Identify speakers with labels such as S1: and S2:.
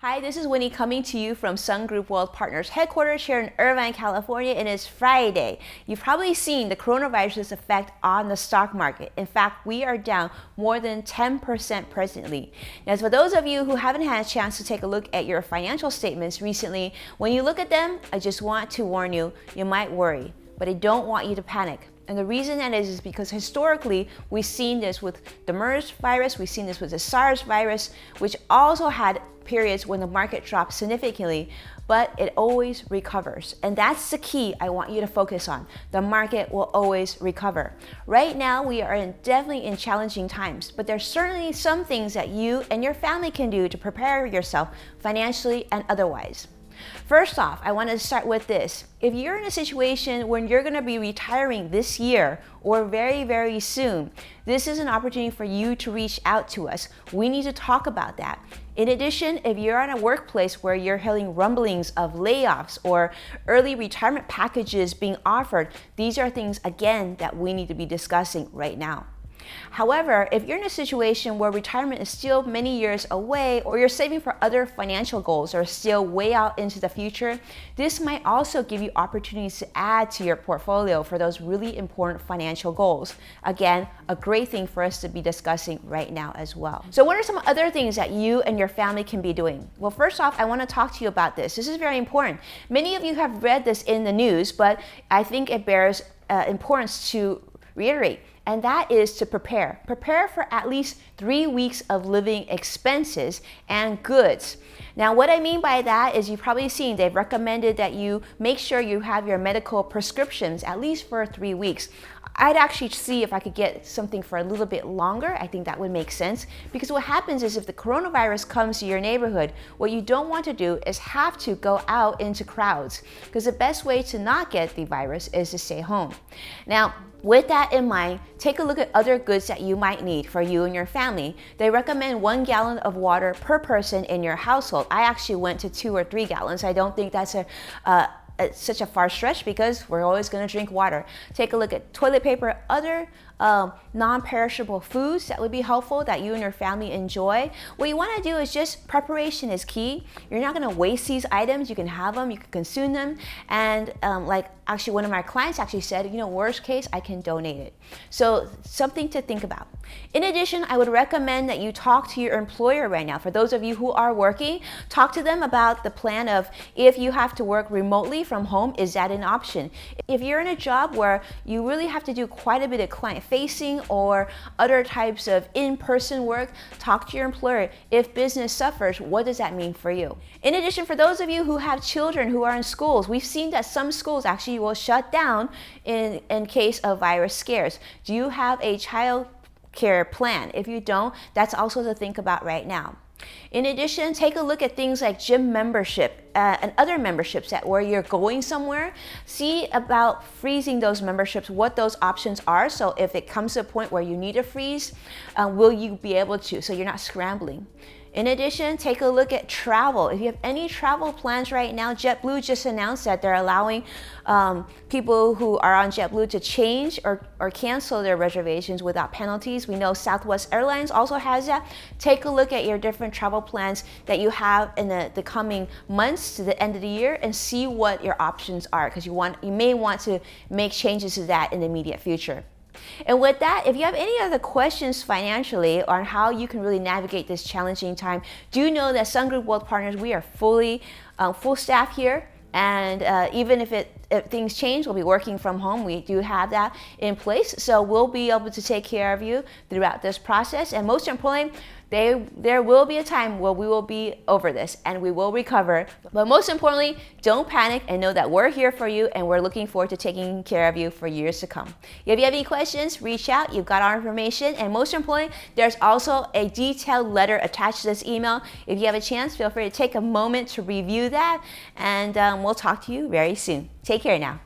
S1: Hi, this is Winnie coming to you from Sun Group Wealth Partners headquarters here in Irvine, California, and it's Friday. You've probably seen the coronavirus's effect on the stock market. In fact, we are down more than 10% presently. Now, for those of you who haven't had a chance to take a look at your financial statements recently, when you look at them, I just want to warn you, you might worry, but I don't want you to panic. And the reason that is because historically, we've seen this with the MERS virus, we've seen this with the SARS virus, which also had periods when the market dropped significantly, but it always recovers. And that's the key I want you to focus on. The market will always recover. Right now, we are definitely in challenging times, but there's certainly some things that you and your family can do to prepare yourself financially and otherwise. First off, I want to start with this. If you're in a situation when you're going to be retiring this year or very, very soon, this is an opportunity for you to reach out to us. We need to talk about that. In addition, if you're in a workplace where you're hearing rumblings of layoffs or early retirement packages being offered, these are things, again, that we need to be discussing right now. However, if you're in a situation where retirement is still many years away, or you're saving for other financial goals or still way out into the future, this might also give you opportunities to add to your portfolio for those really important financial goals. Again, a great thing for us to be discussing right now as well. So what are some other things that you and your family can be doing? Well, first off, I want to talk to you about this. This is very important. Many of you have read this in the news, but I think it bears importance to reiterate. And that is to prepare. Prepare for at least 3 weeks of living expenses and goods. Now, what I mean by that is you've probably seen they've recommended that you make sure you have your medical prescriptions at least for 3 weeks. I'd actually see if I could get something for a little bit longer. I think that would make sense, because what happens is if the coronavirus comes to your neighborhood, what you don't want to do is have to go out into crowds, because the best way to not get the virus is to stay home. Now, with that in mind, take a look at other goods that you might need for you and your family. They recommend 1 gallon of water per person in your household. I actually went to 2 or 3 gallons. I don't think that's such a far stretch, because we're always going to drink water. Take a look at toilet paper, other non-perishable foods that would be helpful that you and your family enjoy. What you want to do is just preparation is key. You're not going to waste these items. You can have them, you can consume them, and like actually one of my clients actually said, worst case, I can donate it. So something to think about. In addition, I would recommend that you talk to your employer right now. For those of you who are working, talk to them about the plan of if you have to work remotely from home, is that an option? If you're in a job where you really have to do quite a bit of client facing or other types of in-person work, talk to your employer. If business suffers, what does that mean for you? In addition, for those of you who have children who are in schools, we've seen that some schools actually will shut down in case of virus scares. Do you have a child care plan? If you don't, that's also to think about right now. In addition, take a look at things like gym membership and other memberships that where you're going somewhere. See about freezing those memberships, what those options are. So if it comes to a point where you need to freeze, will you be able to, so you're not scrambling. In addition, take a look at travel. If you have any travel plans right now, JetBlue just announced that they're allowing people who are on JetBlue to change or cancel their reservations without penalties. We know Southwest Airlines also has that. Take a look at your different travel plans that you have in the coming months to the end of the year and see what your options are, because you may want to make changes to that in the immediate future. And with that, if you have any other questions financially on how you can really navigate this challenging time, do know that Sun Group Wealth Partners, we are full staff here. And even if things change, we'll be working from home. We do have that in place. So we'll be able to take care of you throughout this process. And most importantly, there will be a time where we will be over this and we will recover. But most importantly, don't panic and know that we're here for you and we're looking forward to taking care of you for years to come. If you have any questions, reach out. You've got our information. And most importantly, there's also a detailed letter attached to this email. If you have a chance, feel free to take a moment to review that. And we'll talk to you very soon. Take care now.